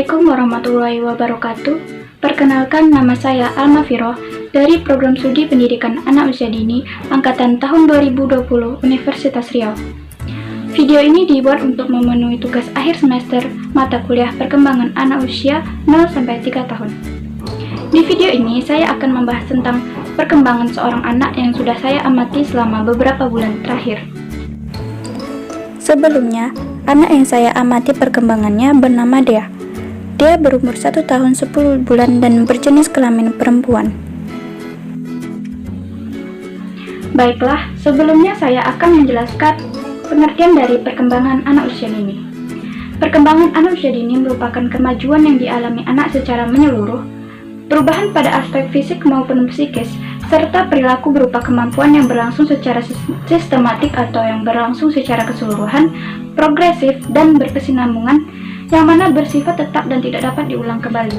Assalamualaikum warahmatullahi wabarakatuh. Perkenalkan, nama saya Alma Firoh dari Program Studi Pendidikan Anak Usia Dini Angkatan tahun 2020 Universitas Riau. Video ini dibuat untuk memenuhi tugas akhir semester mata kuliah perkembangan anak usia 0-3 tahun. Di video ini saya akan membahas tentang perkembangan seorang anak yang sudah saya amati selama beberapa bulan terakhir. Sebelumnya, anak yang saya amati perkembangannya bernama Dea. Dia berumur 1 tahun 10 bulan dan berjenis kelamin perempuan. Baiklah, sebelumnya saya akan menjelaskan pengertian dari perkembangan anak usia dini. Perkembangan anak usia dini merupakan kemajuan yang dialami anak secara menyeluruh, perubahan pada aspek fisik maupun psikis, serta perilaku berupa kemampuan yang berlangsung secara sistematik atau yang berlangsung secara keseluruhan, progresif, dan berkesinambungan, yang mana bersifat tetap dan tidak dapat diulang kembali.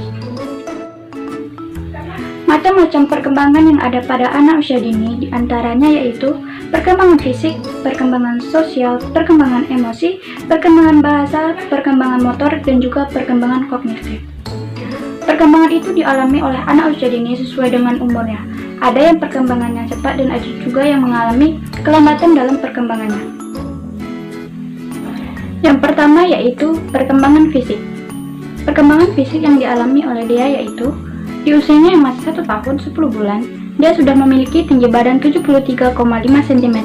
Macam-macam perkembangan yang ada pada anak usia dini diantaranya yaitu perkembangan fisik, perkembangan sosial, perkembangan emosi, perkembangan bahasa, perkembangan motor, dan juga perkembangan kognitif. Perkembangan itu dialami oleh anak usia dini sesuai dengan umurnya. Ada yang perkembangannya cepat dan ada juga yang mengalami kelambatan dalam perkembangannya. Yang pertama yaitu perkembangan fisik. Perkembangan fisik yang dialami oleh dia yaitu di usianya yang masih 1 tahun 10 bulan, dia sudah memiliki tinggi badan 73,5 cm.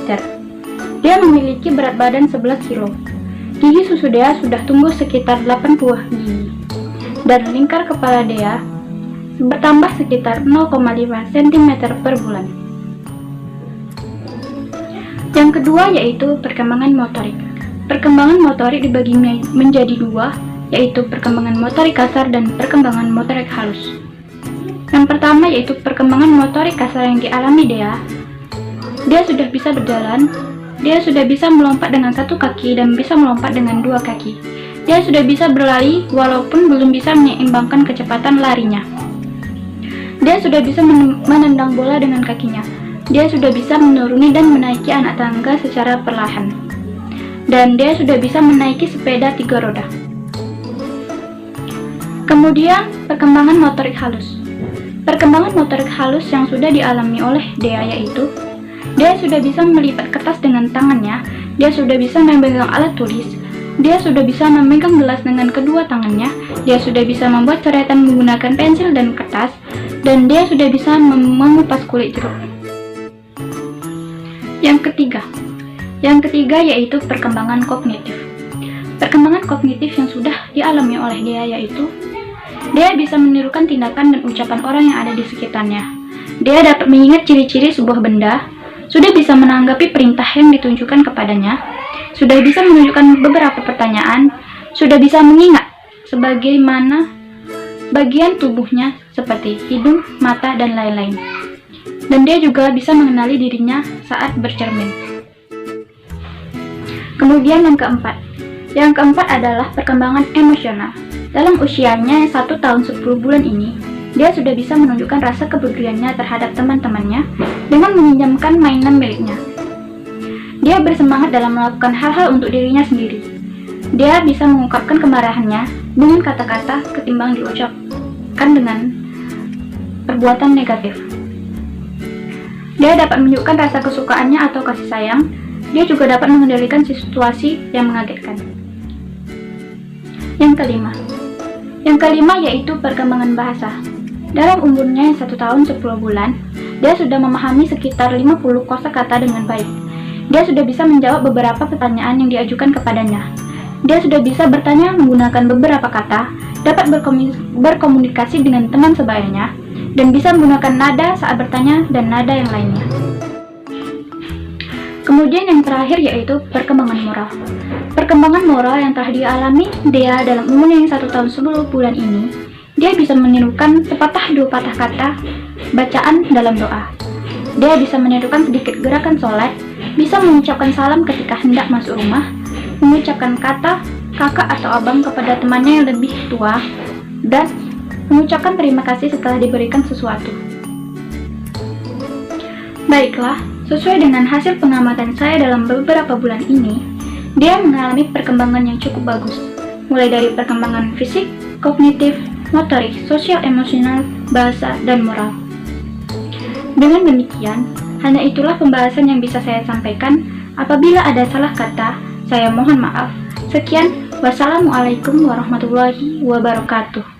Dia memiliki berat badan 11 kg. Gigi susu dia sudah tumbuh sekitar 80 gigi. Dan lingkar kepala dia bertambah sekitar 0,5 cm per bulan. Yang kedua yaitu perkembangan motorik. Perkembangan motorik dibagi menjadi dua, yaitu perkembangan motorik kasar dan perkembangan motorik halus. Yang pertama yaitu perkembangan motorik kasar yang dialami Dea. Dia sudah bisa berjalan, dia sudah bisa melompat dengan 1 kaki dan bisa melompat dengan 2 kaki. Dia sudah bisa berlari walaupun belum bisa menyeimbangkan kecepatan larinya. Dia sudah bisa menendang bola dengan kakinya. Dia sudah bisa menuruni dan menaiki anak tangga secara perlahan. Dan dia sudah bisa menaiki sepeda 3 roda. Kemudian, perkembangan motorik halus. Perkembangan motorik halus yang sudah dialami oleh Dea yaitu dia sudah bisa melipat kertas dengan tangannya, dia sudah bisa memegang alat tulis, dia sudah bisa memegang gelas dengan kedua tangannya, dia sudah bisa membuat coretan menggunakan pensil dan kertas, dan dia sudah bisa mengupas kulit jeruk. Yang ketiga yaitu perkembangan kognitif. Perkembangan kognitif yang sudah dialami oleh dia yaitu dia bisa menirukan tindakan dan ucapan orang yang ada di sekitarnya. Dia dapat mengingat ciri-ciri sebuah benda, sudah bisa menanggapi perintah yang ditunjukkan kepadanya, sudah bisa menunjukkan beberapa pertanyaan, sudah bisa mengingat sebagaimana bagian tubuhnya seperti hidung, mata, dan lain-lain. Dan dia juga bisa mengenali dirinya saat bercermin. Kemudian yang keempat adalah perkembangan emosional. Dalam usianya yang 1 tahun 10 bulan ini, dia sudah bisa menunjukkan rasa kepeduliannya terhadap teman-temannya dengan meminjamkan mainan miliknya. Dia bersemangat dalam melakukan hal-hal untuk dirinya sendiri. Dia bisa mengungkapkan kemarahannya dengan kata-kata ketimbang diucapkan dengan perbuatan negatif. Dia dapat menunjukkan rasa kesukaannya atau kasih sayang. Dia juga dapat mengendalikan situasi yang mengagetkan. Yang kelima yaitu perkembangan bahasa. Dalam umurnya yang 1 tahun 10 bulan, dia sudah memahami sekitar 50 kosakata dengan baik. Dia sudah bisa menjawab beberapa pertanyaan yang diajukan kepadanya. Dia sudah bisa bertanya menggunakan beberapa kata, dapat berkomunikasi dengan teman sebayanya, dan bisa menggunakan nada saat bertanya dan nada yang lainnya. Kemudian yang terakhir yaitu perkembangan moral. Perkembangan moral yang telah dialami Dea dalam umurnya yang 1 tahun 10 bulan ini, dia bisa menirukan sepatah 2 patah kata bacaan dalam doa. Dia bisa menirukan sedikit gerakan sholat, bisa mengucapkan salam ketika hendak masuk rumah, mengucapkan kata kakak atau abang kepada temannya yang lebih tua, dan mengucapkan terima kasih setelah diberikan sesuatu. Baiklah, sesuai dengan hasil pengamatan saya dalam beberapa bulan ini, dia mengalami perkembangan yang cukup bagus, mulai dari perkembangan fisik, kognitif, motorik, sosial emosional, bahasa, dan moral. Dengan demikian, hanya itulah pembahasan yang bisa saya sampaikan. Apabila ada salah kata, saya mohon maaf. Sekian, wassalamualaikum warahmatullahi wabarakatuh.